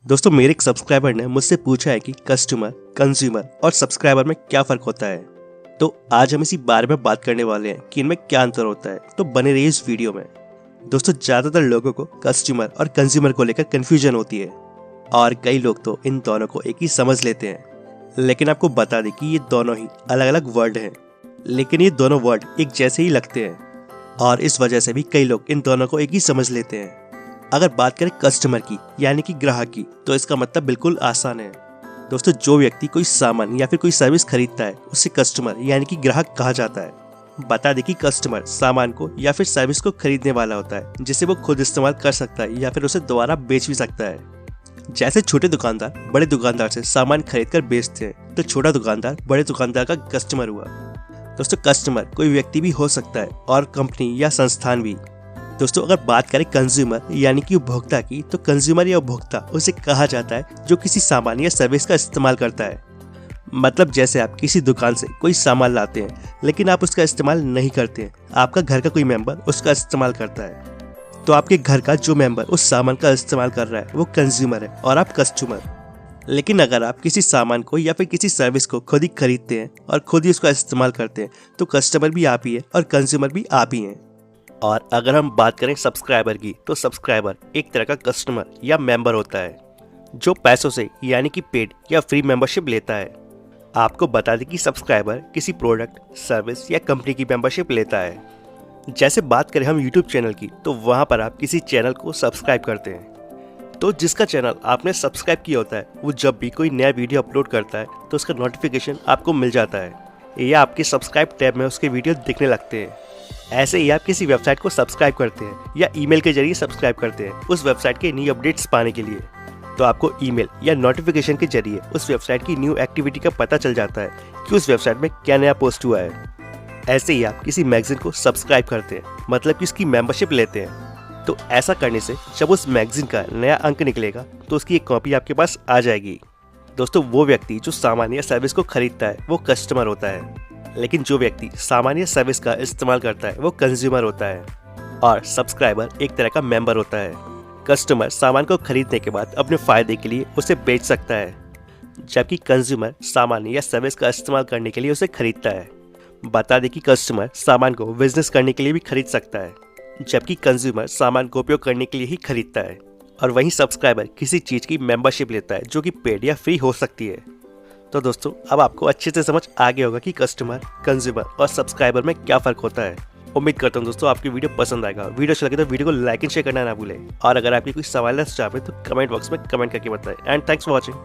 दोस्तों मेरे एक सब्सक्राइबर ने मुझसे पूछा है कि कस्टमर, कंज्यूमर और सब्सक्राइबर में क्या फर्क होता है। तो आज हम इसी बारे में बात करने वाले हैं कि इनमें क्या अंतर होता है। तो बने रहिए इस वीडियो में। दोस्तों ज्यादातर लोगों को कस्टमर और कंज्यूमर को लेकर कंफ्यूजन होती है और कई लोग तो इन दोनों को एक ही समझ लेते हैं। लेकिन आपको बता दें कि ये दोनों ही अलग अलग वर्ड हैं, लेकिन ये दोनों वर्ड एक जैसे ही लगते हैं और इस वजह से भी कई लोग इन दोनों को एक ही समझ लेते हैं। अगर बात करें कस्टमर की यानी कि ग्राहक की, तो इसका मतलब बिल्कुल आसान है। दोस्तों जो व्यक्ति कोई सामान या फिर कोई सर्विस खरीदता है उसे कस्टमर यानी कि ग्राहक कहा जाता है। बता दें कि कस्टमर सामान को या फिर सर्विस को खरीदने वाला होता है जिसे वो खुद इस्तेमाल कर सकता है या फिर उसे दोबारा बेच भी सकता है। जैसे छोटे दुकानदार बड़े दुकानदार से सामान खरीद कर बेचते हैं, तो छोटा दुकानदार बड़े दुकानदार का कस्टमर हुआ। दोस्तों कस्टमर कोई व्यक्ति भी हो सकता है और कंपनी या संस्थान भी। दोस्तों अगर बात करें कंज्यूमर यानी कि उपभोक्ता की, तो कंज्यूमर या उपभोक्ता उसे कहा जाता है जो किसी सामान या सर्विस का इस्तेमाल करता है। मतलब जैसे आप किसी दुकान से कोई सामान लाते हैं लेकिन आप उसका इस्तेमाल नहीं करते हैं, आपका घर का कोई मेंबर उसका इस्तेमाल करता है, तो आपके घर का जो मेंबर उस सामान का इस्तेमाल कर रहा है वो कंज्यूमर है और आप कस्टमर। लेकिन अगर आप किसी सामान को या फिर किसी सर्विस को खुद ही खरीदते हैं और खुद ही उसका इस्तेमाल करते हैं, तो कस्टमर भी आप ही है और कंज्यूमर भी आप ही हैं। और अगर हम बात करें सब्सक्राइबर की, तो सब्सक्राइबर एक तरह का कस्टमर या मेंबर होता है जो पैसों से यानी कि पेड या फ्री मेंबरशिप लेता है। आपको बता दें कि सब्सक्राइबर किसी प्रोडक्ट, सर्विस या कंपनी की मेंबरशिप लेता है। जैसे बात करें हम यूट्यूब चैनल की, तो वहाँ पर आप किसी चैनल को सब्सक्राइब करते हैं, तो जिसका चैनल आपने सब्सक्राइब किया होता है वो जब भी कोई नया वीडियो अपलोड करता है तो उसका नोटिफिकेशन आपको मिल जाता है या आपके सब्सक्राइब टैब में उसके वीडियो दिखने लगते हैं। ऐसे ही आप किसी वेबसाइट को सब्सक्राइब करते हैं या ईमेल के जरिए सब्सक्राइब करते हैं उस वेबसाइट के न्यू अपडेट्स पाने के लिए, तो आपको ईमेल या नोटिफिकेशन के जरिए उस वेबसाइट की न्यू एक्टिविटी का पता चल जाता है कि उस वेबसाइट में क्या नया पोस्ट हुआ है। ऐसे ही आप किसी मैगजीन को सब्सक्राइब करते हैं, मतलब कि उसकी मेंबरशिप लेते हैं, तो ऐसा करने से जब उस मैगजीन का नया अंक निकलेगा तो उसकी एक कॉपी आपके पास आ जाएगी। दोस्तों वो व्यक्ति जो सामान या सर्विस को खरीदता है वो कस्टमर होता है, लेकिन जो व्यक्ति सामान या सर्विस का इस्तेमाल करता है वो कंज्यूमर होता है और सब्सक्राइबर एक तरह का मेंबर होता है। कस्टमर सामान को खरीदने के बाद अपने फायदे के लिए उसे बेच सकता है, जबकि कंज्यूमर सामान या सर्विस का इस्तेमाल करने के लिए उसे खरीदता है। बता दें कि कस्टमर सामान को बिजनेस करने के लिए भी खरीद सकता है, जबकि कंज्यूमर सामान को उपयोग करने के लिए ही खरीदता है। और वहीं सब्सक्राइबर किसी चीज़ की मेंबरशिप लेता है जो कि पेड या फ्री हो सकती है। तो दोस्तों अब आपको अच्छे से समझ आ गया होगा कि कस्टमर, कंज्यूमर और सब्सक्राइबर में क्या फ़र्क होता है। उम्मीद करता हूँ दोस्तों आपकी वीडियो पसंद आएगा। वीडियो अच्छा लगे तो वीडियो को लाइक एंड शेयर करना ना भूलें और अगर आपकी कोई सवाल है तो कमेंट बॉक्स में कमेंट करके बताएं। And thanks for watching.